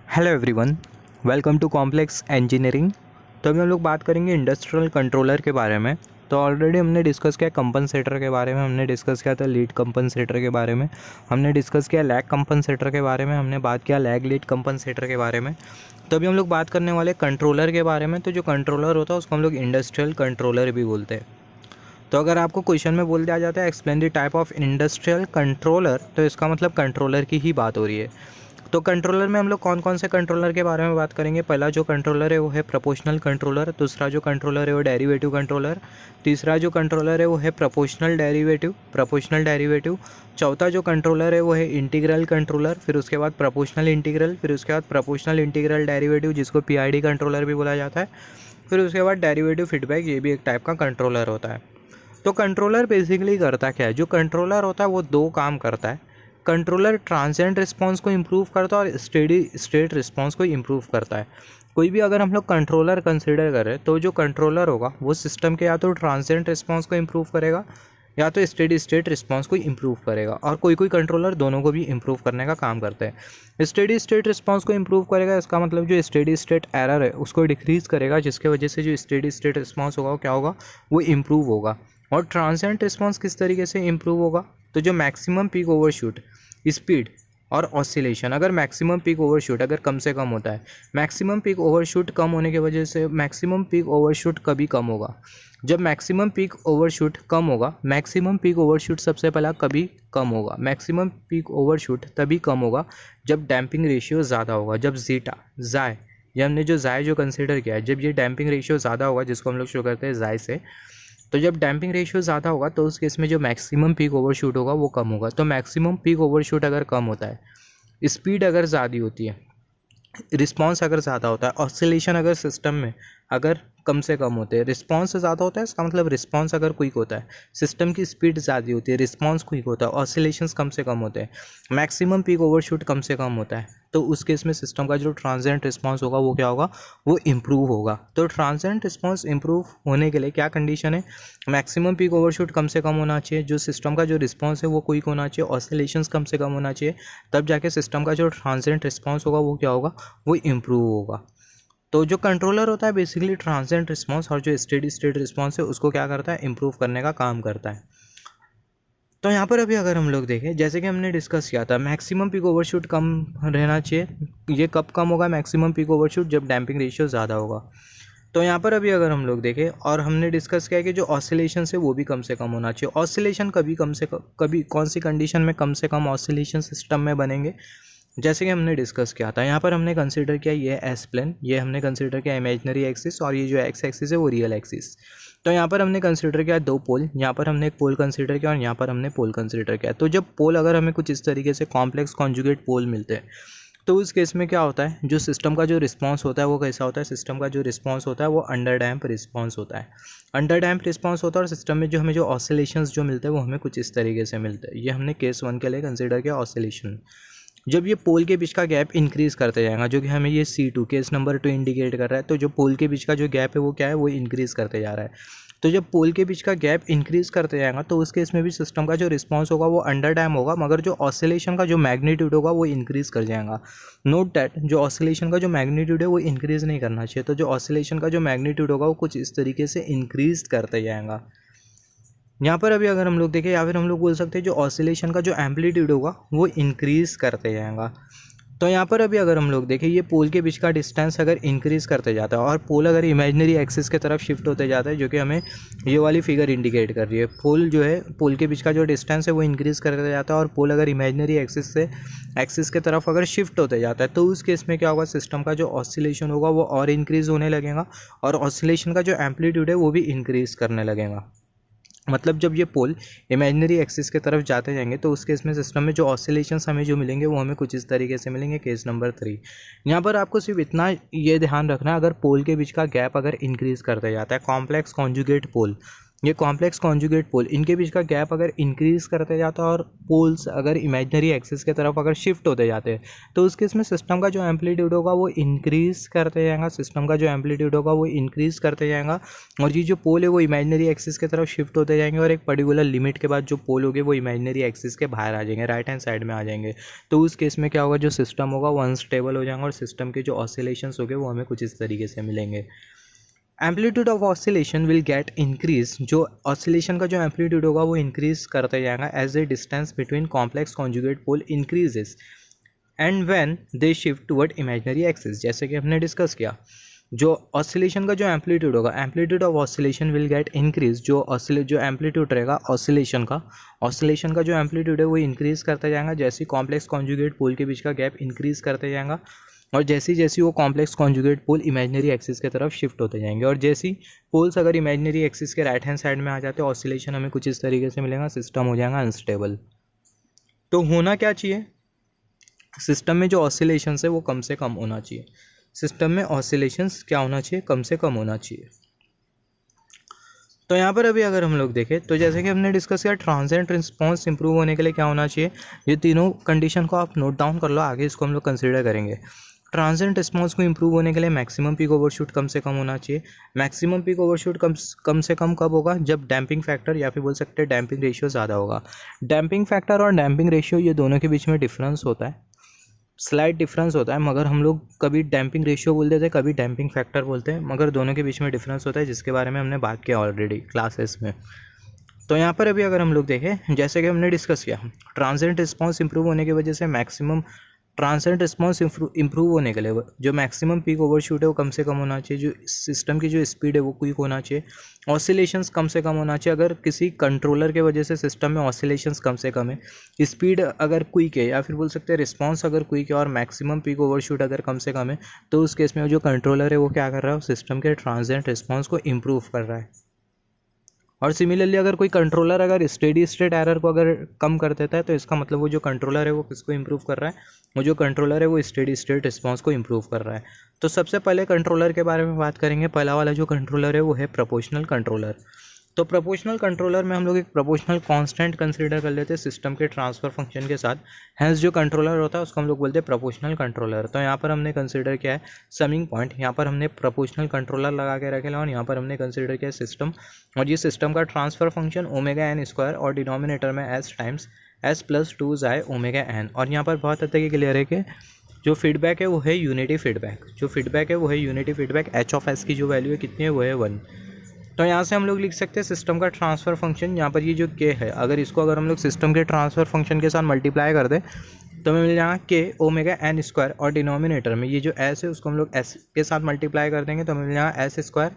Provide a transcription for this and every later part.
Hello everyone, welcome to complex engineering. तो अभी हम लोग बात करेंगे इंडस्ट्रियल कंट्रोलर के बारे में। तो ऑलरेडी हमने डिस्कस किया कंपनसेटर के बारे में, हमने डिस्कस किया था लीड कंपनसेटर के बारे में, हमने डिस्कस किया लैग कंपनसेटर के बारे में, हमने बात किया लैग लीड कंपनसेटर के बारे में। तो अभी हम लोग बात करने वाले कंट्रोलर के बारे में। तो जो कंट्रोलर होता है उसको हम लोग इंडस्ट्रियल कंट्रोलर भी बोलते हैं। तो अगर आपको क्वेश्चन में बोल दिया जाता है explain the type of industrial controller, तो इसका मतलब कंट्रोलर की ही बात हो रही है। तो कंट्रोलर में हम लोग कौन कौन से कंट्रोलर के बारे में बात करेंगे। पहला जो कंट्रोलर है वो है प्रोपोर्शनल कंट्रोलर, दूसरा जो कंट्रोलर है वो डेरिवेटिव कंट्रोलर, तीसरा जो कंट्रोलर है वो है प्रोपोर्शनल डेरिवेटिव, चौथा जो कंट्रोलर है वो है इंटीग्रल कंट्रोलर, फिर उसके बाद प्रोपोर्शनल इंटीग्रल, फिर उसके बाद प्रोपोर्शनल इंटीग्रल डेरिवेटिव जिसको पीआईडी कंट्रोलर भी बोला जाता है, फिर उसके बाद डेरिवेटिव फीडबैक, ये भी एक टाइप का कंट्रोलर होता है। तो कंट्रोलर बेसिकली करता क्या है? जो कंट्रोलर होता है वो दो काम करता है। कंट्रोलर ट्रांजिएंट रिस्पांस को इम्प्रूव करता है और स्टेडी स्टेट रिस्पांस को इम्प्रूव करता है। कोई भी अगर हम लोग कंट्रोलर कंसिडर करें तो जो कंट्रोलर होगा वो सिस्टम के या तो ट्रांजिएंट रिस्पांस को इम्प्रूव करेगा या तो स्टेडी स्टेट रिस्पांस को इम्प्रूव करेगा, और कोई कोई कंट्रोलर दोनों को भी इम्प्रूव करने का काम करते हैं। स्टेडी स्टेट रिस्पांस को इम्प्रूव करेगा, इसका मतलब जो स्टेडी स्टेट एरर है उसको डिक्रीज करेगा, जिसके वजह से जो स्टेडी स्टेट रिस्पांस होगा वो क्या होगा, वो इम्प्रूव होगा। और ट्रांजिएंट रिस्पांस किस तरीके से इम्प्रूव होगा? तो जो मैक्सिमम पीक ओवरशूट स्पीड और ऑसिलेशन, अगर मैक्सिमम पीक ओवरशूट अगर कम से कम होता है, मैक्सिमम पीक ओवरशूट कम होने की वजह से मैक्सिमम पीक ओवरशूट कभी कम होगा। जब मैक्सिमम पीक ओवरशूट कम होगा, मैक्सिमम पीक ओवरशूट सबसे पहला कभी कम होगा, मैक्सिमम पीक ओवरशूट तभी कम होगा जब डैम्पिंग रेशियो ज़्यादा होगा, जब जीटा जाय, ये हमने जो जाय जो कंसिडर किया है, जब ये डैम्पिंग रेशियो ज़्यादा होगा जिसको हम लोग शो करते हैं जाय से, तो जब डैम्पिंग रेशियो ज़्यादा होगा तो उस केस में जो मैक्सिमम पीक ओवरशूट होगा वो कम होगा। तो मैक्सिमम पीक ओवरशूट अगर कम होता है, स्पीड अगर ज़्यादा होती है, रिस्पांस अगर ज़्यादा होता है, ऑसिलेशन अगर सिस्टम में अगर कम से कम होते हैं, रिस्पांस ज़्यादा होता है, इसका मतलब रिस्पांस अगर क्विक होता है, सिस्टम की स्पीड ज़्यादा होती है, रिस्पांस क्विक होता है, ऑसिलेशंस कम से कम होते हैं, मैक्सिमम पीक ओवरशूट कम से कम होता है, तो उस केस में सिस्टम का जो ट्रांजिएंट रिस्पांस होगा वो क्या होगा, वो इम्प्रूव होगा। तो ट्रांजिएंट रिस्पांस इम्प्रूव होने के लिए क्या कंडीशन है? मैक्सिमम पीक ओवरशूट कम से कम होना चाहिए, जो सिस्टम का जो रिस्पांस है वो क्विक होना चाहिए, ऑसिलेशंस कम से कम होना चाहिए, तब जाके सिस्टम का जो ट्रांजिएंट रिस्पांस होगा वो क्या होगा, वो इम्प्रूव होगा। तो जो कंट्रोलर होता है बेसिकली ट्रांजिएंट रिस्पांस और जो स्टेडी स्टेट रिस्पांस है उसको क्या करता है, इम्प्रूव करने का काम करता है। तो यहाँ पर अभी अगर हम लोग देखें, जैसे कि हमने डिस्कस किया था, मैक्सिमम पीक ओवरशूट कम रहना चाहिए। ये कब कम होगा मैक्सिमम पीक ओवरशूट? जब डैम्पिंग रेशियो ज़्यादा होगा। तो यहाँ पर अभी अगर हम लोग देखें, और हमने डिस्कस किया कि जो ऑसिलेशन है वो भी कम से कम होना चाहिए। ऑसिलेशन कभी कौन सी कंडीशन में कम से कम ऑसिलेशन सिस्टम में बनेंगे? जैसे कि हमने डिस्कस किया था, यहाँ पर हमने कंसीडर किया ये एस प्लेन, ये हमने कंसीडर किया इमेजिनरी एक्सिस, और ये जो एक्स एक्सिस है वो रियल एक्सिस। तो यहाँ पर हमने कंसीडर किया दो पोल, यहाँ पर हमने एक पोल कंसीडर किया और यहाँ पर हमने पोल कंसीडर किया। तो जब पोल अगर हमें कुछ इस तरीके से कॉम्प्लेक्स कॉन्जुगेट पोल मिलते हैं तो उस केस में क्या होता है, जो सिस्टम का जो रिस्पांस होता है वो कैसा होता है? सिस्टम का जो रिस्पांस होता है वो अंडर डैम्प रिस्पांस होता है। अंडर डैम्प रिस्पांस होता है और सिस्टम में जो हमें जो ऑसिलेशंस जो मिलते हैं वो हमें कुछ इस तरीके से मिलते हैं। ये हमने केस 1 के लिए कंसीडर किया ऑसिलेशन। जब ये पोल के बीच का गैप इंक्रीज़ करते जाएगा, जो कि हमें ये C2 केस नंबर 2 इंडिकेट कर रहा है, तो जो पोल के बीच का जो गैप है वो क्या है, वो इंक्रीज़ करते जा रहा है। तो जब पोल के बीच का गैप इंक्रीज़ करते जाएगा तो उस केस में भी सिस्टम का जो रिस्पांस होगा वो अंडर डैम होगा, मगर जो ऑसिलेशन का जो मैग्नीट्यूड होगा वो इंक्रीज़ कर जाएगा। नोट दैट जो ऑसिलेशन का जो मैग्नीट्यूड है वो इंक्रीज़ नहीं करना चाहिए। तो जो ऑसिलेशन का जो मैग्नीट्यूड होगा वो कुछ इस तरीके से इंक्रीज़ करते जाएगा। यहाँ पर अभी अगर हम लोग देखें, या फिर हम लोग बोल सकते हैं जो ऑसिलेशन का जो एम्पलीट्यूड होगा वो इंक्रीज़ करते जाएगा। तो यहाँ पर अभी अगर हम लोग देखें, ये पोल के बीच का डिस्टेंस अगर इंक्रीज़ करते जाता है और पोल अगर इमेजिनरी एक्सिस के तरफ शिफ्ट होते जाता है, जो कि हमें ये वाली फिगर इंडिकेट कर रही है, पोल जो है पोल के बीच का जो डिस्टेंस है वो इंक्रीज़ करते जाता है और पोल अगर इमेजिनरी एक्सिस के तरफ अगर शिफ्ट होते जाता है तो उस केस में क्या होगा, सिस्टम का जो ऑसिलेशन होगा वो और इंक्रीज़ होने लगेगा और ऑसिलेशन का जो एम्पलीट्यूड है वो भी इंक्रीज़ करने लगेगा। मतलब जब ये पोल इमेजिनरी एक्सिस के तरफ जाते जाएंगे तो उस केस में सिस्टम में जो ऑसिलेशंस हमें जो मिलेंगे वो हमें कुछ इस तरीके से मिलेंगे। केस नंबर 3, यहाँ पर आपको सिर्फ इतना ये ध्यान रखना है, अगर पोल के बीच का गैप अगर इंक्रीज़ करते जाता है, कॉम्प्लेक्स कॉन्जुगेट पोल, ये कॉम्प्लेक्स कॉन्जुगेट पोल, इनके बीच का गैप अगर इंक्रीज करते जाता है और पोल्स अगर इमेजिनरी एक्सिस की तरफ अगर शिफ्ट होते जाते हैं तो उस केस में सिस्टम का जो एम्पलीट्यूड होगा वो इंक्रीज करते जाएगा, सिस्टम का जो एम्पलीट्यूड होगा वो इंक्रीज करते जाएगा और ये जो पोल है वो इमेजिनरी एक्सिस की तरफ शिफ्ट होते जाएंगे और एक पर्टिकुलर लिमिट के बाद जो पोल होंगे वो इमेजिनरी एक्सिस के बाहर आ जाएंगे, राइट हैंड साइड में आ जाएंगे। तो उस केस में क्या होगा, जो सिस्टम होगा वो अनस्टेबल हो जाएगा और सिस्टम के जो ऑसिलेशंस होंगे वो हमें कुछ इस तरीके से मिलेंगे। Amplitude of oscillation will get increase, जो ऑसिलेशन का जो एम्पलीट्यूड होगा वो इंक्रीज करते जाएगा as a distance between complex conjugate pole increases and when they shift toward imaginary axis. जैसे कि हमने डिस्कस किया, जो ऑसिलेशन का जो एम्पलीट्यूड होगा, amplitude of oscillation will get increase, जो एम्पलीट्यूड रहेगा ऑसिलेशन का जो एम्पलीट्यूड है वो इंक्रीज करता जाएगा जैसे कॉम्प्लेक्स कॉन्जुगेट पोल के बीच का गैप इंक्रीज करते जाएगा और जैसी जैसी वो कॉम्प्लेक्स कॉन्जुगेट पोल इमेजिनरी एक्सिस की तरफ शिफ्ट होते जाएंगे और जैसी पोल्स अगर इमेजिनरी एक्सिस के राइट हैंड साइड में आ जाते हैं ऑसिलेशन हमें कुछ इस तरीके से मिलेगा, सिस्टम हो जाएगा अनस्टेबल। तो होना क्या चाहिए, सिस्टम में जो ऑसिलेशंस है वो कम से कम होना चाहिए, सिस्टम में ऑसिलेशंस क्या होना चाहिए, कम से कम होना चाहिए। तो यहाँ पर अभी अगर हम लोग देखें तो जैसे कि हमने डिस्कस किया ट्रांजिएंट रिस्पांस इंप्रूव होने के लिए क्या होना चाहिए, ये तीनों कंडीशन को आप नोट डाउन कर लो, आगे इसको हम लोग कंसीडर करेंगे। ट्रांजिएंट रिस्पांस को इंप्रूव होने के लिए मैक्सिमम पीक ओवरशूट कम से कम होना चाहिए। मैक्सिमम पीक ओवरशूट कम से कम कब होगा, जब डैम्पिंग फैक्टर या फिर बोल सकते हैं डैम्पिंग रेशियो ज़्यादा होगा। डैम्पिंग फैक्टर और डैम्पिंग रेशियो ये दोनों के बीच में डिफरेंस होता है, स्लाइट डिफरेंस होता है, मगर हम लोग कभी डैम्पिंग रेशियो बोल देते हैं, कभी डैम्पिंग फैक्टर बोलते हैं, मगर दोनों के बीच में डिफरेंस होता है जिसके बारे में हमने बात किया ऑलरेडी क्लासेस में। तो यहाँ पर अभी अगर हम लोग देखें, जैसे कि हमने डिस्कस किया ट्रांजिएंट रिस्पांस इंप्रूव होने की वजह से मैक्सिमम ट्रांजिएंट रिस्पांस इंप्रूव होने के लिए जो मैक्सिमम पीक ओवरशूट है वो कम से कम होना चाहिए, जो सिस्टम की जो स्पीड है वो क्विक होना चाहिए, ऑसिलेशंस कम से कम होना चाहिए। अगर किसी कंट्रोलर के वजह से सिस्टम में ऑसिलेशंस कम से कम है, स्पीड अगर क्विक है या फिर बोल सकते हैं रिस्पांस अगर क्विक है और मैक्सिमम पीक ओवरशूट अगर कम से कम है, तो उस केस में जो कंट्रोलर है वो क्या कर रहा है, सिस्टम के ट्रांजिएंट रिस्पांस को इम्प्रूव कर रहा है। और सिमिलरली अगर कोई कंट्रोलर अगर स्टेडी स्टेट एरर को अगर कम कर देता है तो इसका मतलब वो जो कंट्रोलर है वो किसको इंप्रूव कर रहा है, वो जो कंट्रोलर है वो स्टेडी स्टेट रिस्पांस को इंप्रूव कर रहा है। तो सबसे पहले कंट्रोलर के बारे में बात करेंगे। पहला वाला जो कंट्रोलर है वो है प्रोपोर्शनल कंट्रोलर। तो प्रोपोर्शनल कंट्रोलर में हम लोग एक प्रोपोर्शनल कांस्टेंट कंसीडर कर लेते हैं सिस्टम के ट्रांसफर फंक्शन के साथ, हैंस जो कंट्रोलर होता है उसको हम लोग बोलते हैं प्रोपोर्शनल कंट्रोलर। तो यहाँ पर हमने कंसीडर किया है समिंग पॉइंट, यहाँ पर हमने प्रोपोर्शनल कंट्रोलर लगा के रखे और यहाँ पर हमने कंसीडर किया सिस्टम, और ये सिस्टम का transfer function omega n square और डिनोमिनेटर में एस टाइम्स एस प्लस 2 जाए ओमेगा एन। और यहाँ पर बहुत हद तक ये क्लियर है कि जो फीडबैक है वो है यूनिटी फीडबैक, जो फीडबैक है वो है unity feedback, H of S की जो वैल्यू है कितनी है वो है 1। तो यहाँ से हम लोग लिख सकते हैं सिस्टम का ट्रांसफ़र फंक्शन, यहाँ पर ये जो के है अगर इसको अगर हम लोग सिस्टम के ट्रांसफ़र फंक्शन के साथ मल्टीप्लाई कर दें तो हमें मिल जाएगा के ओमेगा एन स्क्वायर, और डिनोमिनेटर में ये जो एस है उसको हम लोग एस के साथ मल्टीप्लाई कर देंगे तो हमें मिल जाएगा एस स्क्वायर,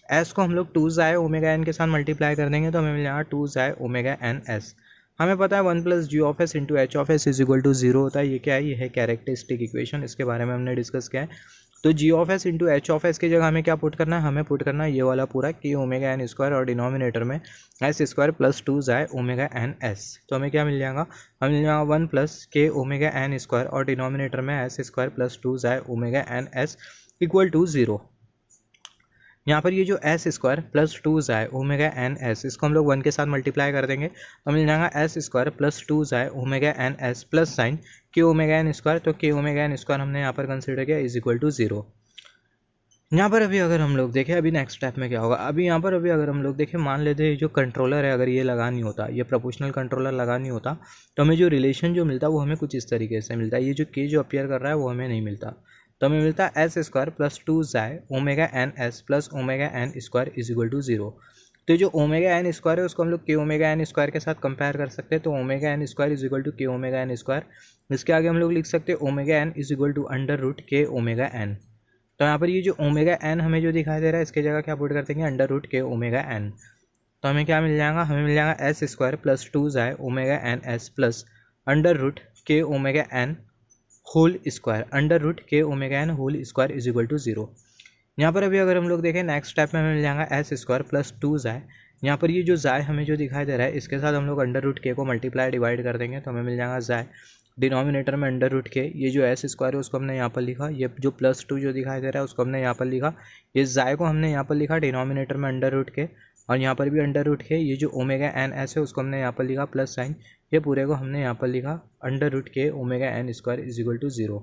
एस को हम लोग 2 जाए ओमेगा एन के साथ मल्टीप्लाई कर देंगे तो हमें मिल जाएगा 2 जाए ओमेगा एन एस। हमें पता है 1 plus g of S into H of s is equal to 0 होता है। ये क्या है, ये है कैरेक्टरिस्टिक इक्वेशन, इसके बारे में हमने डिस्कस किया है। तो G of S into H of S की जगह हमें क्या पुट करना है, हमें पुट करना है ये वाला पूरा के ओमेगा एन स्क्वायर और डिनोमिनेटर में एस स्क्वायर प्लस 2 जाए ओमेगा एन एस। तो हमें क्या मिल जाएगा, हमें मिल जाएगा 1 plus k omega n square और डिनोमिनेटर में एस स्क्वायर प्लस 2 जाए omega N s equal to 0। यहाँ पर ये जो एस स्क्वायर प्लस 2 जाए ओमेगा एन एस, इसको हम लोग 1 के साथ मल्टीप्लाई कर देंगे तो मिल जाएगा एस स्क्वायर प्लस 2 जाए omega N S plus sign k omega n square. तो के ओमेगा एन स्क्वायर हमने यहाँ पर कंसिडर किया इज इक्वल टू 0। यहाँ पर अभी अगर हम लोग देखें अभी नेक्स्ट स्टेप में क्या होगा, अभी यहाँ पर अभी अगर हम लोग देखें मान लेते हैं जो कंट्रोलर है अगर ये लगा नहीं होता, ये प्रोपोर्शनल कंट्रोलर लगा नहीं होता तो हमें जो रिलेशन जो मिलता है वो हमें कुछ इस तरीके से मिलता है। ये जो के जो अपीयर कर रहा है वो हमें नहीं मिलता, तो हमें मिलता है एस स्क्वायर प्लस 2 जाए omega N S plus omega n square is equal to 0। तो जो ओमेगा एन स्क्वायर है उसको हम लोग के ओमेगा एन स्क्वायर के साथ कंपेयर कर सकते हैं। तो omega n square is equal to k omega n square, इसके आगे हम लोग लिख सकते हैं omega n is equal to under root के ओमेगा एन। तो यहाँ पर ये जो ओमेगा एन हमें जो दिखाई दे रहा है इसके जगह क्या पुट कर देंगे अंडर रूट के ओमेगा एन। तो हमें क्या मिल जाएगा, हमें मिल जाएगा एस स्क्वायर प्लस 2 जाए omega N S plus under root के omega N whole square, under root के omega N whole square is equal to 0। यहाँ पर अभी अगर हम लोग देखें नेक्स्ट स्टेप में हमें मिल जाएगा एस स्क्वायर प्लस 2 जाए, यहाँ पर ये जो जाए हमें जो दिखाई दे रहा है इसके साथ हम लोग अंडर रूट के को मल्टीप्लाई डिवाइड कर देंगे तो हमें मिल जाएगा जाए डिनोमिनेटर में अंडर रूट के, ये जो एस स्क्वायर है उसको हमने यहाँ पर लिखा, ये जो प्लस 2 जो दिखाई दे रहा है उसको हमने यहाँ पर लिखा, ये जाए को हमने यहाँ पर लिखा डिनोमिनेटर में अंडर रूट के और यहाँ पर भी अंडर रूट के ये जो ओमेगा एन एस है उसको हमने यहाँ पर लिखा प्लस साइन, ये पूरे को हमने यहाँ पर लिखा अंडर रूट के omega n square is equal to 0।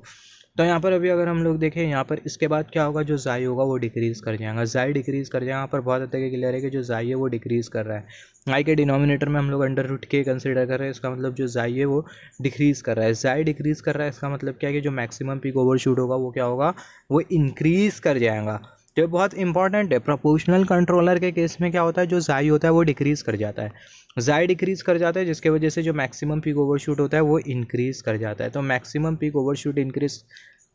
तो यहाँ पर अभी अगर हम लोग देखें यहाँ पर इसके बाद क्या होगा, जो जाई होगा वो डिक्रीज़ कर जाएगा, जाई डिक्रीज़ कर जाएगा। यहाँ पर बहुत हद तक क्लियर है कि जो जाई है वो डिक्रीज़ कर रहा है। आई के डिनोमिनेटर में हम लोग अंडर रूट के कंसिडर कर रहे हैं, इसका मतलब जो जाई है वो डिक्रीज़ कर रहा है। जाई डिक्रीज़ कर रहा है इसका मतलब क्या है कि जो मैक्सिमम पीक ओवरशूट होगा वो क्या होगा, वो इंक्रीज़ कर जाएगा। तो बहुत इंपॉर्टेंट है। प्रोपोर्शनल कंट्रोलर के केस में क्या होता है, जो जाई होता है वो डिक्रीज़ कर जाता है, जाई डिक्रीज़ कर जाता है, जिसके वजह से जो मैक्सिमम पीक ओवरशूट होता है वो इंक्रीज़ कर जाता है। तो मैक्सिमम पीक ओवरशूट इंक्रीज़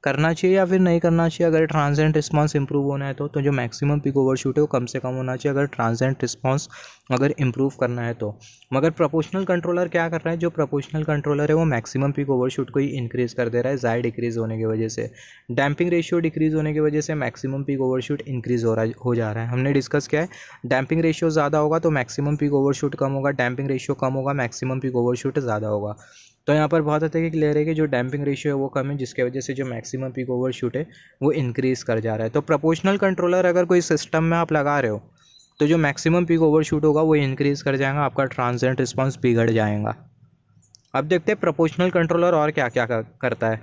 करना चाहिए या फिर नहीं करना चाहिए अगर ट्रांजिएंट रिस्पांस इंप्रूव होना है तो जो मैक्सिमम पीक ओवरशूट है वो कम से कम होना चाहिए अगर ट्रांजिएंट रिस्पांस अगर इंप्रूव करना है तो। मगर प्रोपोर्शनल कंट्रोलर क्या कर रहा है, जो प्रोपोर्शनल कंट्रोलर है वो मैक्सिमम पीक ओवरशूट को ही इंक्रीज़ कर दे रहा है, जाई डिक्रीज़ होने की वजह से, डैम्पिंग रेशियो डिक्रीज़ होने की वजह से मैक्सिमम पीक ओवरशूट इंक्रीज़ हो जा रहा है। हमने डिस्कस किया है डैम्पिंग रेशियो ज़्यादा होगा तो मैक्सिमम पीक ओवरशूट कम होगा, डैम्पिंग रेशियो कम होगा मैक्सिमम पीक ओवरशूट ज़्यादा होगा। तो यहाँ पर बहुत हद तक क्लियर है कि जो डैम्पिंग रेशियो है वो कम है, जिसके वजह से जो मैक्सिमम पीक ओवरशूट है वो इंक्रीज़ कर जा रहा है। तो प्रोपोर्शनल कंट्रोलर अगर कोई सिस्टम में आप लगा रहे हो तो जो मैक्सिमम पीक ओवरशूट होगा वो इंक्रीज़ कर जाएगा, आपका ट्रांजिएंट रिस्पांस बिगड़ जाएगा। अब देखते हैं प्रोपोर्शनल कंट्रोलर और क्या क्या करता है।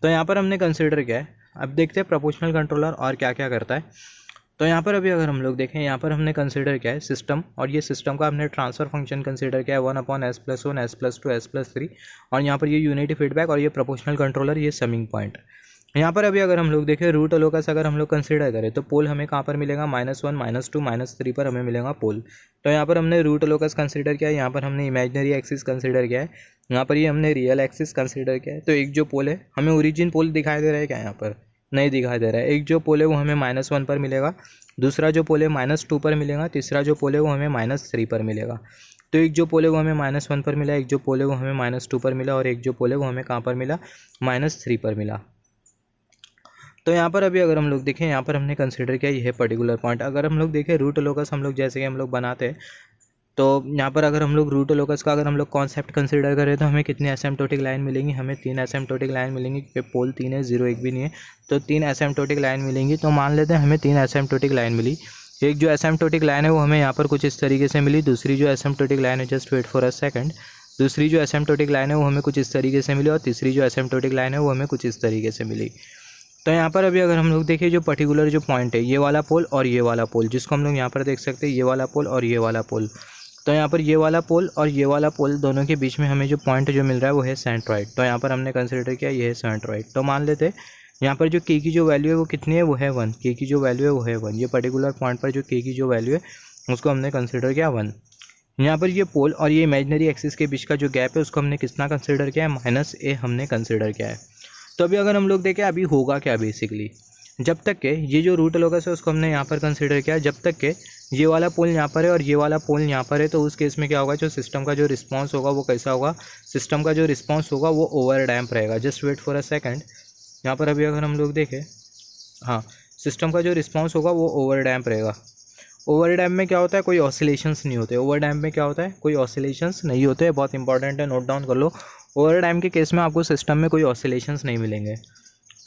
तो यहाँ पर हमने कंसिडर किया है, अब देखते हैं प्रोपोर्शनल कंट्रोलर और क्या क्या करता है। तो यहाँ पर अभी अगर हम लोग देखें, यहाँ पर हमने कंसिडर किया है सिस्टम, और ये सिस्टम का हमने ट्रांसफ़र फंक्शन कंसिडर किया है 1/s+1 s+2 s+3, और यहाँ पर ये यूनिटी फीडबैक और ये प्रोपोर्शनल कंट्रोलर ये समिंग पॉइंट। यहाँ पर अभी अगर हम लोग देखें रूट लोकस अगर हम लोग कंसिडर करें तो पोल हमें कहाँ पर मिलेगा, -1 -2 -3 पर हमें मिलेगा पोल। तो यहाँ पर हमने रूट लोकस कंसिडर किया है, यहाँ पर हमने इमेजिनरी एक्सिस कंसिडर किया है, यहाँ पर ये हमने रियल एक्सिस कंसिडर किया है। तो एक जो पोल है हमें ओरिजिन पोल दिखाई दे रहा है क्या, यहाँ पर नहीं दिखाई दे रहा है। एक जो पोल है वो हमें -1 पर मिलेगा, दूसरा जो पोल है -2 पर मिलेगा, तीसरा जो पोल है वो हमें -3 पर मिलेगा। तो एक जो पोल है वो हमें -1 पर मिला, एक जो पोल है वो हमें -2 पर मिला, और एक जो पोल है वो हमें कहाँ पर मिला, -3 पर मिला। तो यहाँ पर अभी अगर हम लोग देखें, यहाँ पर हमने कंसिडर किया यह पर्टिकुलर पॉइंट। अगर हम लोग देखें रूट लोकस हम लोग जैसे कि हम लोग बनाते हैं, तो यहाँ पर अगर हम लोग रूट लोकस का अगर हम लोग कॉन्सेप्ट कंसिडर करें तो हमें कितनी एसिम्प्टोटिक लाइन मिलेंगी, हमें 3 एसिम्प्टोटिक लाइन मिलेंगी, क्योंकि पोल 3 है, 0 एक भी नहीं है, तो 3 एसिम्प्टोटिक लाइन मिलेंगी। तो मान लेते हैं हमें 3 एसिम्प्टोटिक लाइन मिली। एक जो एसिम्प्टोटिक लाइन है वो हमें यहाँ पर कुछ इस तरीके से मिली, दूसरी जो एसिम्प्टोटिक लाइन है, just wait for a second, दूसरी जो एसिम्प्टोटिक लाइन है वो हमें कुछ इस तरीके से मिली, और तीसरी जो एसिम्प्टोटिक लाइन है वो हमें कुछ इस तरीके से मिली। तो यहाँ पर अभी अगर हम लोग देखें जो पर्टिकुलर जो पॉइंट है, ये वाला पोल और ये वाला पोल, जिसको हम लोग यहाँ पर देख सकते हैं, ये वाला पोल और ये वाला पोल। तो यहाँ पर ये वाला पोल और ये वाला पोल दोनों के बीच में हमें जो पॉइंट जो मिल रहा है वो है सेंट्रॉइड। तो यहाँ पर हमने कंसिडर किया ये है सेंट्रॉइड। तो मान लेते हैं यहाँ पर जो के की जो वैल्यू है वो कितनी है, वो है 1। के की जो वैल्यू है वो है 1। ये पर्टिकुलर पॉइंट पर जो के की जो वैल्यू है उसको हमने कंसिडर किया 1। यहाँ पर ये पोल और ये इमेजिनरी एक्सिस के बीच का जो गैप है उसको हमने कितना कंसिडर किया है, -a हमने कंसिडर किया है। तो अभी अगर हम लोग देखें अभी होगा क्या, बेसिकली जब तक के ये जो रूट लोकस है उसको हमने यहाँ पर कंसिडर किया, जब तक के ये वाला पोल यहाँ पर है और ये वाला पोल यहाँ पर है, तो उस केस में क्या होगा, जो सिस्टम का जो रिस्पांस होगा वो कैसा होगा, सिस्टम का जो रिस्पांस होगा वो ओवर डैम्प रहेगा। Just wait for a second, यहाँ पर अभी अगर हम लोग देखें, हाँ, सिस्टम का जो रिस्पांस होगा वो ओवर डैम्प रहेगा। ओवर डैम्प में क्या होता है, कोई ऑसिलेशंस नहीं होते। ओवर डैम्प में क्या होता है, कोई ऑसिलेशंस नहीं होते, बहुत इंपॉर्टेंट है, नोट डाउन कर लो। ओवर डैम्प के केस में आपको सिस्टम में कोई ऑसिलेशंस नहीं मिलेंगे।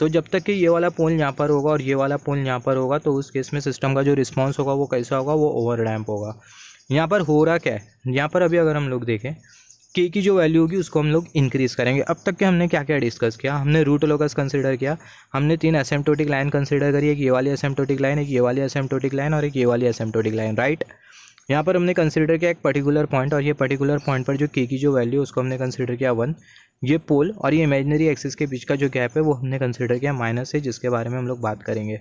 तो जब तक कि ये वाला पोल यहाँ पर होगा और ये वाला पोल यहाँ पर होगा, तो उस केस में सिस्टम का जो रिस्पांस होगा वो कैसा होगा, वो ओवर डैम्प होगा। यहाँ पर हो रहा क्या है, यहाँ पर अभी अगर हम लोग देखें के की जो वैल्यू होगी उसको हम लोग इंक्रीज़ करेंगे। अब तक के हमने क्या क्या डिस्कस किया, हमने रूट लोकस कंसिडर किया, हमने 3 एसिम्प्टोटिक लाइन कंसिडर करी, एक ये वाली एसिम्प्टोटिक लाइन, एक ये वाली एसिम्प्टोटिक लाइन और एक ये वाली एसिम्प्टोटिक लाइन, राइट। यहाँ पर हमने कंसिडर किया एक पर्टिकुलर पॉइंट, और ये पर्टिकुलर पॉइंट पर जो के की जो वैल्यू है उसको हमने कंसिडर किया 1। ये पोल और ये इमेजिनरी एक्सिस के बीच का जो गैप है वो हमने कंसिडर किया -है, जिसके बारे में हम लोग बात करेंगे।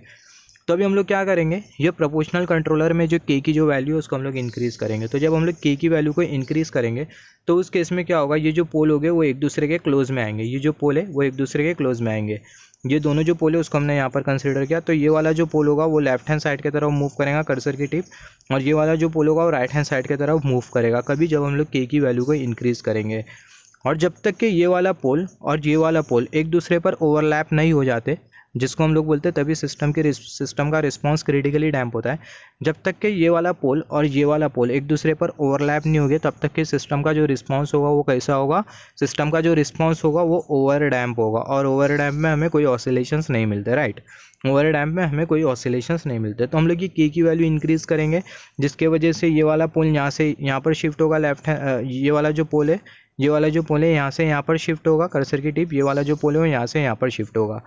तो अभी हम लोग क्या करेंगे, ये प्रोपोर्शनल कंट्रोलर में जो के की जो वैल्यू है उसको हम लोग इंक्रीज़ करेंगे। तो जब हम लोग के की वैल्यू को इंक्रीज़ करेंगे तो उस केस में क्या होगा, ये जो पोल हो गए वो एक दूसरे के क्लोज में आएंगे, ये जो पोल है वो एक दूसरे के क्लोज में आएंगे। ये दोनों जो पोल है उसको हमने यहाँ पर कंसिडर किया। तो ये वाला जो पोल होगा वो लेफ्ट हैंड साइड की तरफ मूव करेगा कर्सर की टिप, और ये वाला जो पोल होगा वो राइट हैंड साइड की तरफ मूव करेगा कभी जब हम लोग के की वैल्यू को इंक्रीज़ करेंगे। और जब तक कि ये वाला पोल और ये वाला पोल एक दूसरे पर ओवरलैप नहीं हो जाते, जिसको हम लोग बोलते हैं, तभी सिस्टम का रिस्पॉन्स क्रिटिकली डैम्प होता है। जब तक कि ये वाला पोल और ये वाला पोल एक दूसरे पर ओवरलैप नहीं होंगे तब तक कि सिस्टम का जो रिस्पॉन्स होगा वो कैसा होगा, सिस्टम का जो रिस्पॉन्स होगा वो ओवर डैम्प होगा, और ओवर डैम्प में हमें कोई ऑसिलेशंस नहीं मिलते, राइट। ओवर डैम्प में हमें कोई ऑसिलेशंस नहीं मिलते। तो हम लोग ये के की वैल्यू इंक्रीज़ करेंगे, जिसके वजह से ये वाला पोल यहाँ से यहाँ पर शिफ्ट होगा, ये वाला जो पोल है, ये वाला जो पोल है यहाँ से यहाँ पर शिफ्ट होगा, कर्सर की टिप, ये वाला जो पोल है वो यहाँ से यहाँ पर शिफ्ट होगा।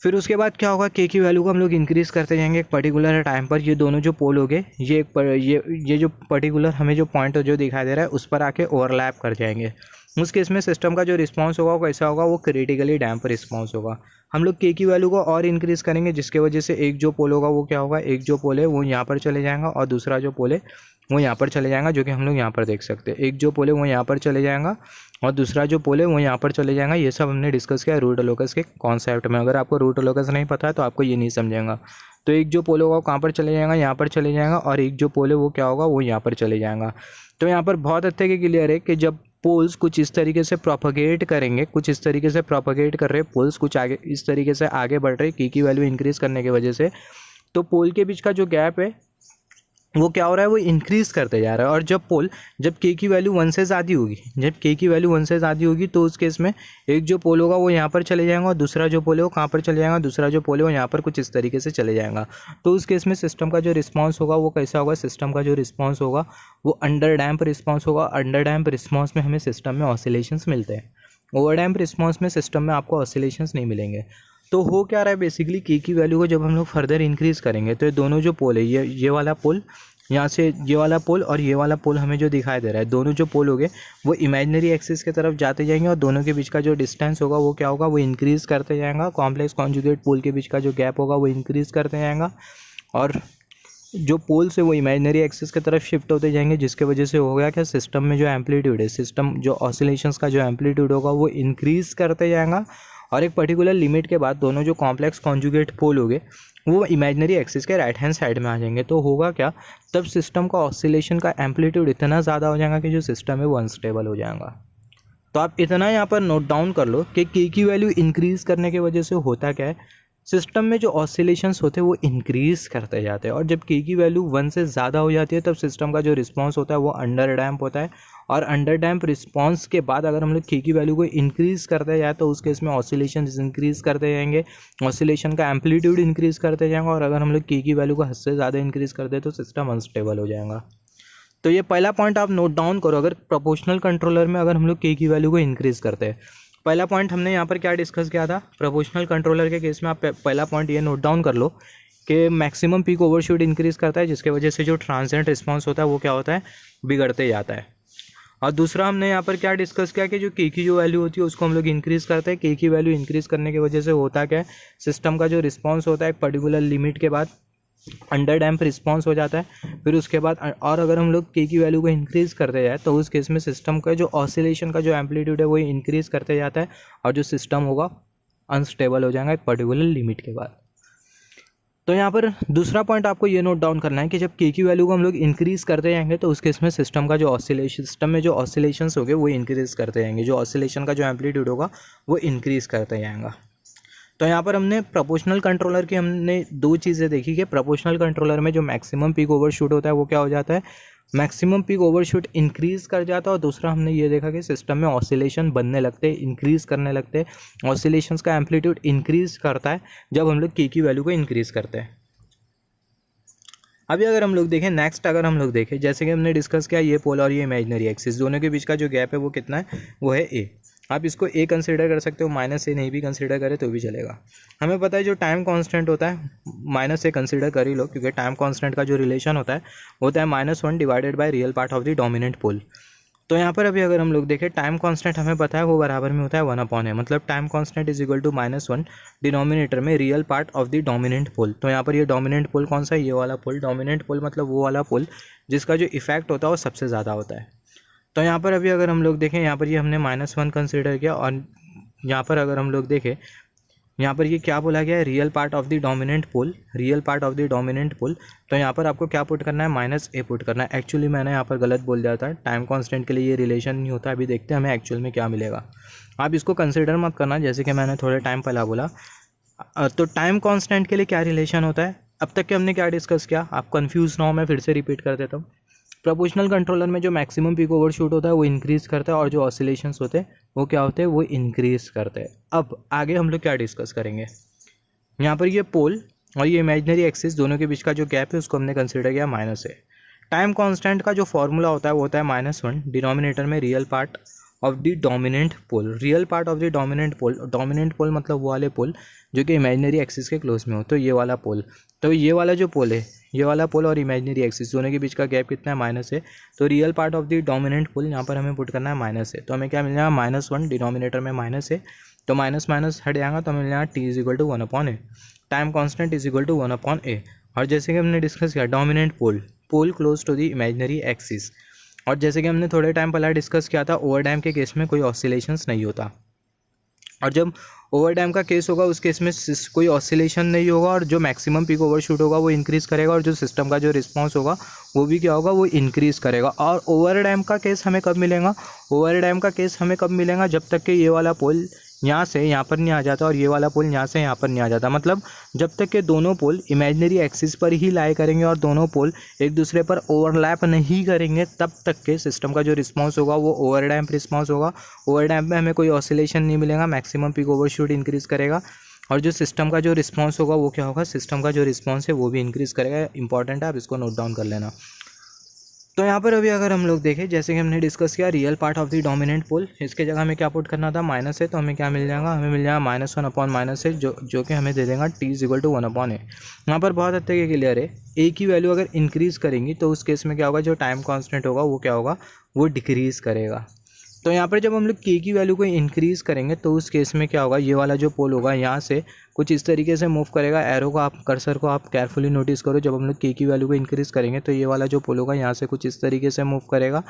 फिर उसके बाद क्या होगा, के की वैल्यू को हम लोग इंक्रीज़ करते जाएंगे एक पर्टिकुलर टाइम पर। ये दोनों जो पोल हो गए, ये जो पर्टिकुलर हमें जो पॉइंट जो दिखाई दे रहा है उस पर आके ओवरलैप कर जाएंगे। उस केस में सिस्टम का जो रिस्पांस होगा वो कैसा होगा, वो क्रिटिकली डैम्प रिस्पांस होगा। हम लोग के की वैल्यू को और इंक्रीज़ करेंगे, जिसके वजह से एक जो पोल होगा वो क्या होगा, एक जो पोल है वो यहाँ पर चले जाएगा और दूसरा जो पोल है वो यहाँ पर चले जाएगा, जो कि हम लोग यहाँ पर देख सकते हैं। एक जो पोल है वो यहाँ पर चले जाएगा और दूसरा जो पोल है वो यहाँ पर चले जाएगा। ये सब हमने डिस्कस किया रूट लोकस के कॉन्सेप्ट में। अगर आपको रूट लोकस नहीं पता है तो आपको ये नहीं समझेगा। तो एक जो पोल होगा वो कहाँ पर चले जाएगा, यहाँ पर चले जाएगा, और एक जो पोल है वो क्या होगा, वो यहाँ पर चले जाएगा। तो यहाँ पर बहुत अच्छे के क्लियर है कि जब पोल्स कुछ इस तरीके से प्रोपगेट करेंगे, कुछ इस तरीके से प्रोपगेट कर रहे पोल्स, कुछ आगे इस तरीके से आगे बढ़ रहे के की वैल्यू इंक्रीज़ करने की वजह से, तो पोल के बीच का जो गैप है वो क्या हो रहा है, वो इंक्रीज़ करते जा रहा है। और जब के की वैल्यू 1 से ज़्यादा होगी, जब के की वैल्यू 1 से ज़्यादा होगी तो उस केस में एक जो पोल होगा वो यहाँ पर चले जाएगा और दूसरा जो पोल है वो कहाँ पर चले जाएगा, दूसरा जो पोल है वो यहाँ पर कुछ इस तरीके से चले जाएगा। तो उस केस में सिस्टम का जो रिस्पॉन्स होगा वो कैसा होगा, सिस्टम का जो रिस्पॉन्स होगा वो अंडर डैम्प रिस्पॉन्स होगा। अंडर डैम्प रिस्पॉन्स में हमें सिस्टम में ऑसिलेशंस मिलते हैं, ओवर डैम्प रिस्पॉन्स में सिस्टम में आपको ऑसिलेशंस नहीं मिलेंगे। तो हो क्या रहा है बेसिकली, के की वैल्यू को जब हम लोग फर्दर इंक्रीज़ करेंगे तो ये दोनों जो पोल है, ये वाला पोल, यहाँ से ये वाला पोल और ये वाला पोल हमें जो दिखाई दे रहा है, दोनों जो पोल हो गए वो इमेजिनरी एक्सिस की तरफ जाते जाएंगे और दोनों के बीच का जो डिस्टेंस होगा वो क्या होगा, वो इंक्रीज़ करते जाएगा। कॉम्प्लेक्स कॉन्जुगेट पोल के बीच का जो गैप होगा वो इंक्रीज़ करते जाएगा और जो पोल से वो इमेजिनरी एक्सिस की तरफ शिफ्ट होते जाएंगे, जिसके वजह से हो गया क्या, सिस्टम में जो एम्पलीट्यूड है, सिस्टम जो ऑसिलेशंस का जो एम्पलीट्यूड होगा वो इंक्रीज़ करते जाएगा। और एक पर्टिकुलर लिमिट के बाद दोनों जो कॉम्प्लेक्स कॉन्जुगेट पोल हो गए वो इमेजिनरी एक्सिस के राइट हैंड साइड में आ जाएंगे। तो होगा क्या, तब सिस्टम का ऑसिलेशन का एम्पलीट्यूड इतना ज़्यादा हो जाएगा कि जो सिस्टम है वो अनस्टेबल हो जाएगा। तो आप इतना यहाँ पर नोट डाउन कर लो कि के की वैल्यू इंक्रीज़ करने की वजह से होता क्या है, सिस्टम में जो ऑसिलेशंस होते हैं वो इंक्रीज़ करते जाते हैं। और जब के की वैल्यू 1 से ज़्यादा हो जाती है तब सिस्टम का जो रिस्पांस होता है वो अंडर डैम्प होता है। और अंडर डैम्प रिस्पांस के बाद अगर हम लोग के की वैल्यू को इंक्रीज़ करते जाए तो उस केस में ऑसिलेशन इंक्रीज़ करते जाएंगे, ऑसिलेशन का एम्पलीट्यूड इंक्रीज़ करते जाएंगे। और अगर हम लोग के की वैल्यू को हद से ज़्यादा इंक्रीज़ कर दे तो सिस्टम अनस्टेबल हो जाएगा। तो ये पहला पॉइंट आप नोट डाउन करो। अगर प्रोपोर्शनल कंट्रोलर में अगर हम लोग के की वैल्यू को इंक्रीज़ करते हैं, पहला पॉइंट हमने यहाँ पर क्या डिस्कस किया था, प्रोपोर्शनल कंट्रोलर के केस में आप पहला पॉइंट ये नोट डाउन कर लो कि मैक्सिमम पीक ओवरशूट इंक्रीज़ करता है, जिसके वजह से जो ट्रांजिएंट रिस्पांस होता है वो क्या होता है, बिगड़ते जाता है। और दूसरा हमने यहाँ पर क्या डिस्कस किया कि जो के की जो वैल्यू होती है उसको हम लोग इंक्रीज़ करते हैं। के की वैल्यू इंक्रीज़ करने की वजह से होता क्या है, सिस्टम का जो रिस्पांस होता है एक पर्टिकुलर लिमिट के बाद अंडर डैम्प रिस्पांस हो जाता है। फिर उसके बाद और अगर हम लोग के की वैल्यू को इंक्रीज़ करते जाए तो उस केस में सिस्टम का जो ऑसिलेशन का जो एम्पलीट्यूड है वो इंक्रीज़ करते जाता है और जो सिस्टम होगा अनस्टेबल हो जाएगा एक पर्टिकुलर लिमिट के बाद। तो यहाँ पर दूसरा पॉइंट आपको ये नोट डाउन करना है कि जब के की वैल्यू को हम लोग इंक्रीज़ करते जाएंगे तो उस केस में सिस्टम का जो सिस्टम में जो ऑसिलेशंस होंगे वो इंक्रीज़ करते जाएंगे, जो ऑसिलेशन का जो एम्पलीट्यूड होगा वो इंक्रीज़ करते जाएगा। तो यहाँ पर हमने प्रोपोर्शनल कंट्रोलर की हमने दो चीज़ें देखी कि प्रोपोर्शनल कंट्रोलर में जो मैक्सिमम पीक ओवरशूट होता है वो क्या हो जाता है, मैक्सिमम पीक ओवरशूट इंक्रीज़ कर जाता है। और दूसरा हमने ये देखा कि सिस्टम में ऑसिलेशन बनने लगते हैं, इंक्रीज़ करने लगते हैं, ऑसिलेशंस का एम्पलीट्यूड इंक्रीज़ करता है जब हम लोग के की वैल्यू को इंक्रीज़ करते हैं। अभी अगर हम लोग देखें नेक्स्ट, अगर हम लोग देखें जैसे कि हमने डिस्कस किया ये पोल और ये इमेजिनरी एक्सिस दोनों के बीच का जो गैप है वो कितना है, वो है ए। आप इसको ए कंसीडर कर सकते हो, माइनस ए नहीं भी कंसीडर करें तो भी चलेगा। हमें पता है जो टाइम कांस्टेंट होता है माइनस ए कंसीडर कर ही लो, क्योंकि टाइम कांस्टेंट का जो रिलेशन होता है -1 divided by real part of the dominant pole. तो यहाँ पर अभी अगर हम लोग देखें टाइम कांस्टेंट हमें पता है वो बराबर में होता है 1/n, मतलब time constant is equal to -1 denominator में real part of the dominant pole. तो यहाँ पर ये डोमिनेंट पोल कौन सा है, ये वाला पोल। डोमिनेंट पोल मतलब वो वाला पोल जिसका जो इफेक्ट होता है वो सबसे ज़्यादा होता है। तो यहाँ पर अभी अगर हम लोग देखें यहाँ पर ये हमने -1 कंसीडर किया और यहाँ पर अगर हम लोग देखें यहाँ पर ये क्या बोला गया है, real part of the dominant pole, real part of the dominant pole. तो यहाँ पर आपको क्या पुट करना है, -a पुट करना है। एक्चुअली मैंने यहाँ पर गलत बोल दिया था, टाइम कांस्टेंट के लिए ये रिलेशन नहीं होता। अभी देखते हैं हमें एक्चुअल में क्या मिलेगा। आप इसको कंसीडर मत करना, जैसे कि मैंने थोड़े टाइम पहले बोला तो टाइम कांस्टेंट के लिए क्या रिलेशन होता है, अब तक के हमने क्या डिस्कस किया, आप कंफ्यूज ना हो मैं फिर से रिपीट कर देता हूँ। प्रोपोर्शनल कंट्रोलर में जो मैक्सिमम पीक ओवरशूट होता है वो इंक्रीज़ करता है और जो ऑसिलेशंस होते हैं वो क्या होते हैं, वो इंक्रीज़ करते हैं। अब आगे हम लोग क्या डिस्कस करेंगे, यहाँ पर ये पोल और ये इमेजिनरी एक्सिस दोनों के बीच का जो गैप है उसको हमने कंसिडर किया माइनस है। टाइम कांस्टेंट का जो फॉर्मूला होता है वो होता है -1, डिनोमिनेटर में real part of the dominant pole, real part of the dominant pole, dominant pole मतलब वो वाले पोल जो कि इमेजिनरी एक्सिस के क्लोज में हो, तो ये वाला पोल, तो ये वाला जो पोल है, ये वाला पोल और इमेजिनरी एक्सिस दोनों के बीच का गैप कितना है, माइनस है। तो real part of the dominant pole यहाँ पर हमें पुट करना है माइनस है, तो हमें क्या मिल जाएगा, -1, डिनोमिनेटर में माइनस है तो माइनस माइनस हट जाएगा तो हमें मिल जाएगा t is equal to 1/a, time constant is equal to 1/a। और जैसे कि हमने डिस्कस किया dominant pole, pole close to the imaginary axis, और जैसे कि हमने थोड़े टाइम पहले डिस्कस किया था ओवर डैम के केस में कोई ऑसिलेशंस नहीं होता, और जब ओवर डैम का केस होगा उस केस में कोई ऑसिलेशन नहीं होगा और जो मैक्सिमम पीक ओवरशूट होगा वो इंक्रीज़ करेगा और जो सिस्टम का जो रिस्पांस होगा वो भी क्या होगा, वो इंक्रीज़ करेगा। और ओवर डैम का केस हमें कब मिलेगा, ओवर डैम का केस हमें कब मिलेगा, जब तक कि ये वाला पोल यहाँ से यहाँ पर नहीं आ जाता और ये वाला पोल यहाँ से यहाँ पर नहीं आ जाता, मतलब जब तक के दोनों पोल इमेजिनरी एक्सिस पर ही लाई करेंगे और दोनों पोल एक दूसरे पर ओवरलैप नहीं करेंगे तब तक के सिस्टम का जो रिस्पांस होगा वो ओवर डैम्प रिस्पांस होगा। ओवर डैम्प में हमें कोई ऑसिलेशन नहीं मिलेगा, मैक्सिमम पीक ओवरशूट इंक्रीज़ करेगा और जो सिस्टम का जो रिस्पांस होगा वो क्या होगा, सिस्टम का जो रिस्पांस है वो भी इंक्रीज़ करेगा। इंपॉर्टेंट है, आप इसको नोट डाउन कर लेना। तो यहाँ पर अभी अगर हम लोग देखें, जैसे कि हमने डिस्कस किया real part of the dominant pole, इसके जगह हमें क्या पुट करना था, माइनस है, तो हमें क्या मिल जाएगा, हमें मिल जाएगा -1/- है जो कि हमें दे देगा t is equal to 1/a। यहाँ पर बहुत हद तक ये क्लियर है, a की वैल्यू अगर इंक्रीज़ करेंगी तो उस केस में क्या होगा, जो टाइम कॉन्स्टेंट होगा वो क्या होगा, वो डिक्रीज़ करेगा। तो यहाँ पर जब हम लोग k की वैल्यू को इंक्रीज़ करेंगे तो उस केस में क्या होगा, ये वाला जो पोल होगा यहाँ से कुछ इस तरीके से मूव करेगा। एरो को आप, कर्सर को आप केयरफुली नोटिस करो, जब हम लोग k की वैल्यू को इंक्रीज़ करेंगे तो ये वाला जो पोल होगा यहाँ से कुछ इस तरीके से मूव करेगा।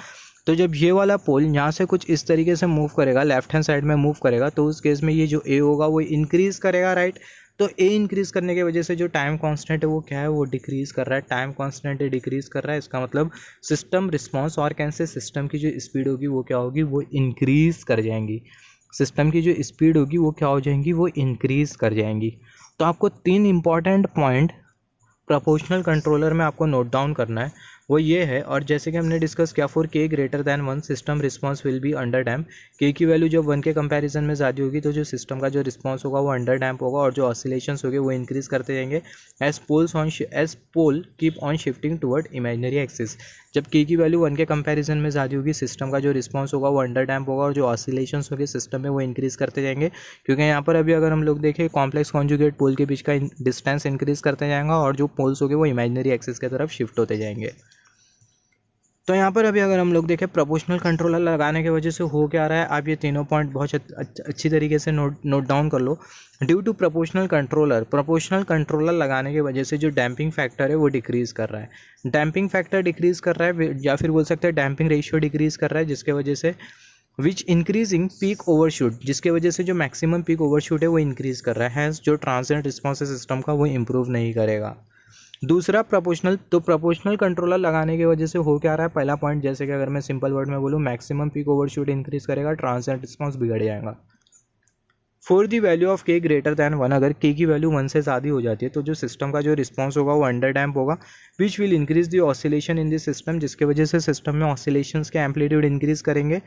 तो जब ये वाला पोल यहाँ से कुछ इस तरीके से मूव करेगा, लेफ्ट हैंड साइड में मूव करेगा, तो उस केस में ये जो a होगा वो इंक्रीज़ करेगा, राइट। तो a इंक्रीज़ करने की वजह से जो टाइम कांस्टेंट है वो क्या है, वो डिक्रीज़ कर रहा है। टाइम कांस्टेंट डिक्रीज़ कर रहा है, इसका मतलब सिस्टम रिस्पांस और कैसे सिस्टम की जो स्पीड होगी वो क्या होगी, वो इंक्रीज़ कर जाएंगी। सिस्टम की जो स्पीड होगी वो क्या हो जाएंगी, वो इंक्रीज़ कर जाएंगी। तो आपको 3 इंपॉर्टेंट पॉइंट प्रोपोर्शनल कंट्रोलर में आपको नोट डाउन करना है, वो ये है। और जैसे कि हमने डिस्कस किया, for k greater than 1 system response will be under damp. k की वैल्यू जब 1 के कंपैरिजन में ज़्यादा होगी तो जो सिस्टम का जो रिस्पांस होगा वो अंडर डैम्प होगा और जो ऑसिलेशंस होंगे वो इंक्रीज़ करते जाएंगे as pole keep on shifting toward imaginary axis. जब k की वैल्यू 1 के कंपैरिजन में ज़्यादा होगी, सिस्टम का जो रिस्पांस होगा वो अंडर डैम्प होगा और जो ऑसिलेशंस होंगे सिस्टम में वो इंक्रीज़ करते जाएंगे, क्योंकि यहाँ पर अभी अगर हम लोग देखें कॉम्प्लेक्स कॉन्जुगेट पोल के बीच का डिस्टेंस इंक्रीज़ करते जाएगा और जो पोल्स होंगे वो इमेजिनरी एक्सिस की तरफ शिफ्ट होते जाएंगे। तो यहाँ पर अभी अगर हम लोग देखें प्रोपोर्शनल कंट्रोलर लगाने की वजह से हो क्या रहा है, आप ये तीनों पॉइंट बहुत अच्छी तरीके से नोट डाउन कर लो। ड्यू टू प्रोपोर्शनल कंट्रोलर लगाने की वजह से जो डैम्पिंग फैक्टर है वो डिक्रीज़ कर रहा है। डैम्पिंग फैक्टर डिक्रीज़ कर रहा है या फिर बोल सकते हैं डैम्पिंग रेशियो डिक्रीज़ कर रहा है, जिसके वजह से विच इंक्रीजिंग पीक ओवरशूट, जिसके वजह से जो मैक्सिमम पीक ओवरशूट है वो इंक्रीज़ कर रहा है। हैंस जो ट्रांजिएंट रिस्पॉन्स है सिस्टम का वो इंप्रूव नहीं करेगा। दूसरा प्रोपोर्शनल कंट्रोलर लगाने की वजह से हो क्या रहा है, पहला पॉइंट जैसे कि अगर मैं सिंपल वर्ड में बोलूँ, मैक्सिमम पीक ओवरशूट इंक्रीज करेगा, ट्रांजिएंट रिस्पांस बिगड़ जाएगा। For the value of k greater than 1, अगर k की वैल्यू 1 से ज़्यादा हो जाती है तो जो सिस्टम का जो रिस्पांस होगा वो अंडर डैम्प होगा, which will increase the oscillation in the system, जिसके वजह से सिस्टम में ऑसिलेशंस के एम्पलीट्यूड इंक्रीज करेंगे,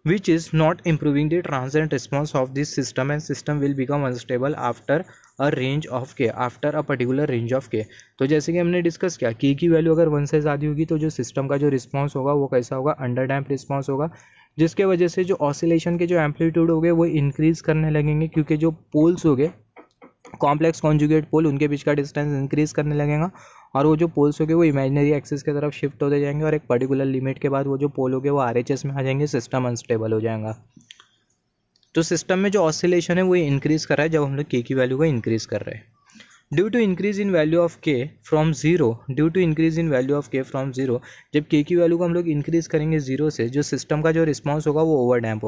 which is not improving the transient response of this system and system will become unstable after a range of k, after a particular range of k। तो जैसे कि हमने डिस्कस किया k की value अगर 1 से ज़्यादा होगी तो जो सिस्टम का जो रिस्पांस होगा वो कैसा होगा, अंडर डैम्प रिस्पांस होगा, जिसके वजह से जो ऑसिलेशन के जो एम्पलीट्यूड होंगे वो इंक्रीज़ करने लगेंगे, क्योंकि जो पोल्स होंगे कॉम्प्लेक्स कॉन्जुगेट पोल उनके बीच का डिस्टेंस इंक्रीज़ करने लगेगा और वो जो पोल्स होंगे वो इमेजिनरी एक्सिस की तरफ शिफ्ट होते जाएंगे और एक पर्टिकुलर लिमिट के बाद वो जो पोल होंगे वो आरएचएस में आ जाएंगे, सिस्टम अनस्टेबल हो जाएगा। तो सिस्टम में जो ऑसिलेशन है वो इंक्रीज़ कर रहा है जब हम लोग k की वैल्यू को इंक्रीज़ कर रहे हैं। Due to increase in value of k from zero, जब k की वैल्यू को हम लोग इंक्रीज़ करेंगे 0 से, जो सिस्टम का जो रिस्पांस होगा वो ओवर डैम्प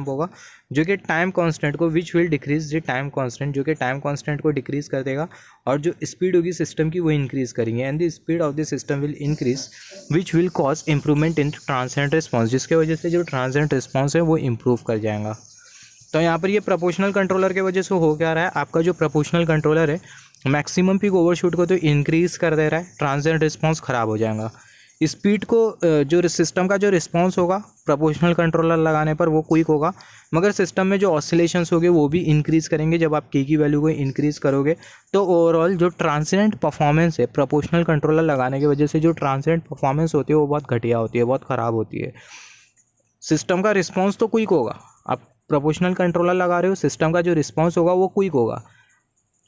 होगा, जो कि टाइम कांस्टेंट को which will decrease the time constant, जो कि टाइम कांस्टेंट को डिक्रीज़ कर देगा और जो स्पीड होगी सिस्टम की वो इंक्रीज़ करेंगे and the speed of the system will increase which will cause improvement in transient response, जिसके वजह से जो ट्रांजिएंट रिस्पॉन्स है वो इम्प्रूव कर जाएगा। तो यहाँ पर ये प्रोपोर्शनल कंट्रोलर की वजह से हो क्या रहा है, आपका जो प्रोपोर्शनल कंट्रोलर है मैक्सिमम पीक ओवरशूट को तो इंक्रीज़ कर दे रहा है, ट्रांजिएंट रिस्पांस ख़राब हो जाएगा। स्पीड को जो सिस्टम का जो रिस्पांस होगा प्रोपोर्शनल कंट्रोलर लगाने पर वो क्विक होगा, मगर सिस्टम में जो ऑसिलेशंस होंगे वो भी इंक्रीज़ करेंगे। जब आप के की वैल्यू को इंक्रीज़ करोगे तो ओवरऑल जो ट्रांसिएंट परफॉर्मेंस है प्रोपोर्शनल कंट्रोलर लगाने की वजह से जो ट्रांसिएंट परफॉर्मेंस होती है वो बहुत घटिया होती है, बहुत ख़राब होती है। सिस्टम का रिस्पॉन्स तो क्विक होगा, आप प्रोपोर्शनल कंट्रोलर लगा रहे हो, सिस्टम का जो रिस्पॉन्स होगा वो क्विक होगा,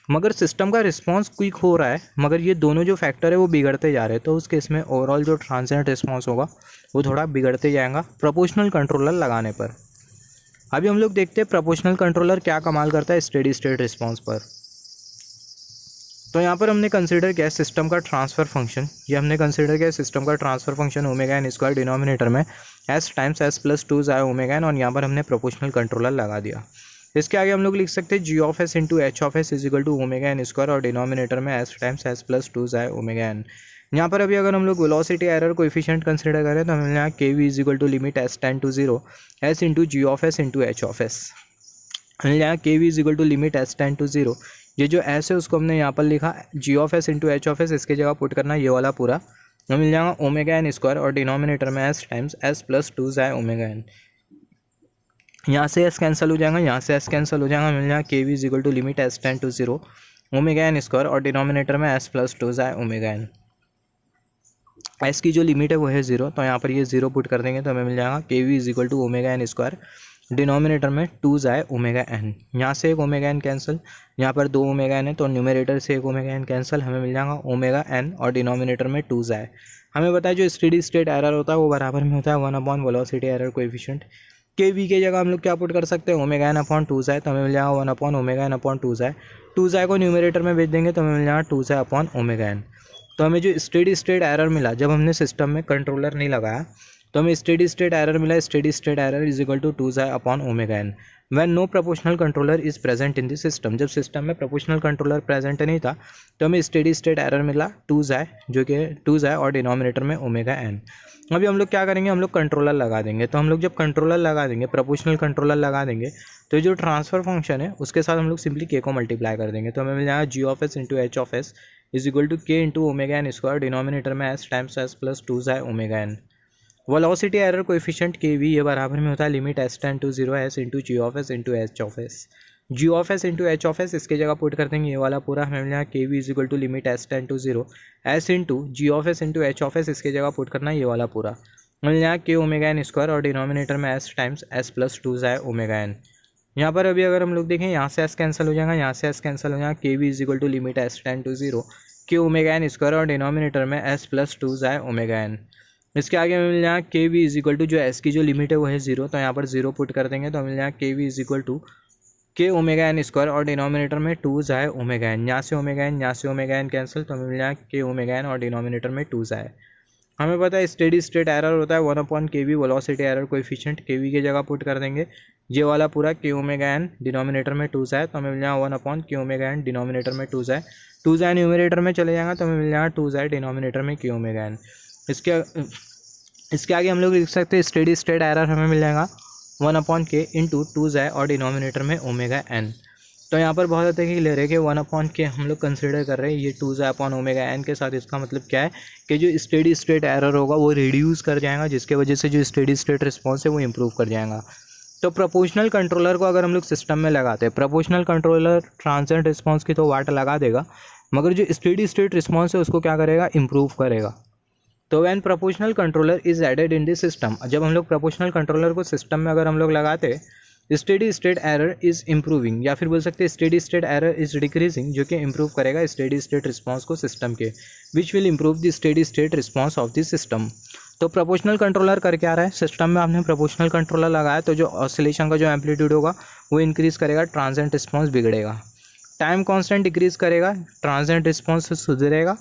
मगर सिस्टम का रिस्पांस क्विक हो रहा है मगर ये दोनों जो फैक्टर है वो बिगड़ते जा रहे हैं, तो उस केस में ओवरऑल जो ट्रांजिएंट रिस्पांस होगा वो थोड़ा बिगड़ते जाएगा प्रोपोर्शनल कंट्रोलर लगाने पर। अभी हम लोग देखते हैं प्रोपोर्शनल कंट्रोलर क्या कमाल करता है स्टेडी स्टेट रिस्पांस पर। तो यहाँ पर हमने कंसिडर किया सिस्टम का ट्रांसफ़र फंक्शन, ये हमने कंसिडर किया सिस्टम का transfer function omega n square denominator में एस टाइम्स एस प्लस 2 जाए ओमेगा एन, और यहाँ पर हमने प्रोपोर्शनल कंट्रोलर लगा दिया। इसके आगे हम लोग लिख सकते हैं G of S into H of s is equal to omega n square और डिनोमिनेटर में एस टाइम्स एस प्लस 2 जाए ओमेगा एन। यहाँ पर अभी अगर हम लोग वेलोसिटी एरर कोएफिशिएंट कंसिडर करें तो हमें यहाँ K v is equal to limit s tends to zero s into ji of S into H of s. हमें यहाँ K v is equal to limit s tends to zero, ये जो s है उसको हमने यहाँ पर लिखा G of S into H of s, इसके जगह पुट करना ये वाला पूरा, हमें मिल जाएगा ओमेगा एन स्क्वायर और डिनोमिनेटर में एस टाइम्स एस प्लस 2 जाए ओमेगा एन। यहाँ से एस कैंसिल हो जाएगा, यहाँ से एस कैंसिल हो जाएगा, मिल जाएगा k v is equal to limit s tends to zero omega n square और डिनोमिनेटर में एस प्लस 2 जाए ओमेगा एन। एस की जो लिमिट है वो है 0, तो यहाँ पर ये 0 पुट कर देंगे तो हमें मिल जाएगा k v is equal to omega n square denominator में 2 जाए ओमेगा एन। यहाँ से एक ओमेगा एन कैंसिल, यहाँ पर 2 ओमेगा एन है तो न्यूमरेटर से एक ओमेगा एन कैंसिल, हमें मिल जाएगा ओमेगा एन और डिनोमिनेटर में 2 जाए। हमें बताया जो स्टेडी स्टेट एरर होता है वो बराबर में होता है 1 velocity error coefficient. K we के जगह हम लोग क्या पुट कर सकते हैं ओमेगा एन अपॉन 2 जाए, तो हमें मिल जाएगा 1 ओमेगा एन अपॉन 2 जाए। 2 जाए को न्यूमरेटर में भेज देंगे तो हमें मिल जाएगा 2 जाए अपॉन ओमेगा एन। तो हमें जो स्टेडी स्टेट एरर मिला जब हमने सिस्टम में कंट्रोलर नहीं लगाया तो हमें स्टेडी स्टेट एरर मिला, steady state error is equal to 2 जाए upon omega n when no proportional controller is present in the system. जब सिस्टम में प्रोपोर्शनल कंट्रोलर प्रेजेंट नहीं था तो हमें स्टेडी स्टेट एरर मिला 2 जाए, जो कि 2 जाए और डिनोमिनेटर में ओमेगा एन। अभी हम लोग क्या करेंगे, हम लोग कंट्रोलर लगा देंगे। तो हम लोग जब कंट्रोलर लगा देंगे, प्रोपोर्शनल कंट्रोलर लगा देंगे, तो जो ट्रांसफ़र फंक्शन है उसके साथ हम लोग सिंपली के को मल्टीप्लाई कर देंगे, तो हमें मिल जाएगा G of S into H of s is equal to K into omega n square denominator में एस टाइम्स एस प्लस 2 जाए omega n. Velocity error coefficient K v ये बराबर में होता है limit s tends to zero s into ji of S into H of s. G of S into H of s इसके जगह put कर देंगे ये वाला पूरा, हमें मिल जाएगा k v is equal to limit s tends to zero s into ji of S into H of s, इसके जगह पुट करना ये वाला पूरा, मिल जाएगा के ओमेगा एन स्क्वायर और डिनोमिनेटर में एस टाइम्स एस प्लस 2 जाए ओमेगा एन। यहाँ पर अभी अगर हम लोग देखें यहाँ से एस कैंसिल हो जाएगा, यहाँ से एस कैंसिल हो जाएगा, k v is equal to limit s tends to zero k omega n square और डिनोमिनेटर में एस प्लस 2 जाए ओमेगा एन। इसके आगे हमें मिल जाएगा k v is equal to जो एस की जो लिमिट है वो है 0, तो यहाँ पर 0 पुट कर देंगे तो मिल जाएगा k v is equal to k omega n square और डिनोमिनेटर में 2 जाए ओमेगा एन। यहाँ से ओमेगा एन, यहाँ से ओमेगा एन कैंसिल, तो हमें मिल जाएगा के ओमेगा एन और डिनोमिनेटर में 2 जाए। हमें पता है स्टेडी स्टेट एरर होता है 1 अपॉन के we velocity error coefficient, K we की जगह पुट कर देंगे ये वाला पूरा के ओमेगा एन डिनोमिनेटर में 2 जाए, तो हमें मिल जाएगा 1 अपॉन के ओमेगा एन डिनोमिनेटर में 2 जाए। 2 जाए न्यूमरेटर में चले जाएगा तो हमें मिल जाएगा 2 जाए डिनोमिनेटर में के ओमेगा एन। इसके आगे हम लोग लिख सकते हैं स्टेडी स्टेट एरर हमें मिल जाएगा 1 अपॉन के इंटू 2 जाए और डिनोमिनेटर में ओमेगा एन। तो यहाँ पर बहुत ज़्यादा क्लियर है कि 1 अपॉन के हम लोग कंसिडर कर रहे हैं ये 2 जाए अपॉन ओमेगा एन के साथ। इसका मतलब क्या है कि जो स्टेडी स्टेट एरर होगा वो रिड्यूस कर जाएगा, जिसके वजह से जो स्टेडी स्टेट रिस्पॉन्स है वो इंप्रूव कर जाएगा। तो प्रोपोर्शनल कंट्रोलर को अगर हम लोग सिस्टम में लगाते हैं, प्रोपोर्शनल कंट्रोलर ट्रांजिएंट रिस्पॉन्स की तो वाट लगा देगा, मगर जो स्टेडी स्टेट रिस्पॉन्स है उसको क्या करेगा, इम्प्रूव करेगा। तो when proportional controller is added in this system, जब हम लोग प्रोपोर्शनल कंट्रोलर को सिस्टम में अगर हम लोग लगाते steady state error is improving, या फिर बोल सकते हैं steady state error is decreasing, जो कि इम्प्रूव करेगा स्टेडी स्टेट रिस्पॉन्स को सिस्टम के, which will improve the steady state response of the system. तो प्रोपोर्शनल कंट्रोलर कर क्या रहा है, सिस्टम में आपने प्रोपोर्शनल कंट्रोलर लगाया तो जो ऑसिलेशन का जो एम्पलीट्यूड होगा वो इंक्रीज़ करेगा, ट्रांजिएंट रिस्पॉन्स बिगड़ेगा। टाइम कांस्टेंट डिक्रीज़ करेगा, ट्रांजिएंट रिस्पॉन्स सुधरेगा,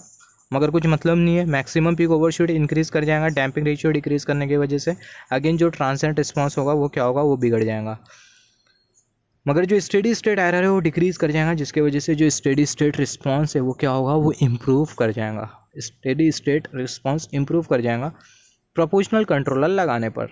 मगर कुछ मतलब नहीं है। मैक्सिमम पीक ओवरशूट इंक्रीज़ कर जाएगा, डैम्पिंग रेशियो डिक्रीज़ करने की वजह से अगेन जो ट्रांजिएंट रिस्पॉन्स होगा वो क्या होगा, वो बिगड़ जाएगा। मगर जो स्टेडी स्टेट एरर है वो डिक्रीज़ कर जाएगा, जिसकी वजह से जो स्टेडी स्टेट रिस्पॉन्स है वो क्या होगा, वो इम्प्रूव कर जाएगा। स्टेडी स्टेट रिस्पॉन्स इम्प्रूव कर जाएगा प्रोपोर्शनल कंट्रोलर लगाने पर।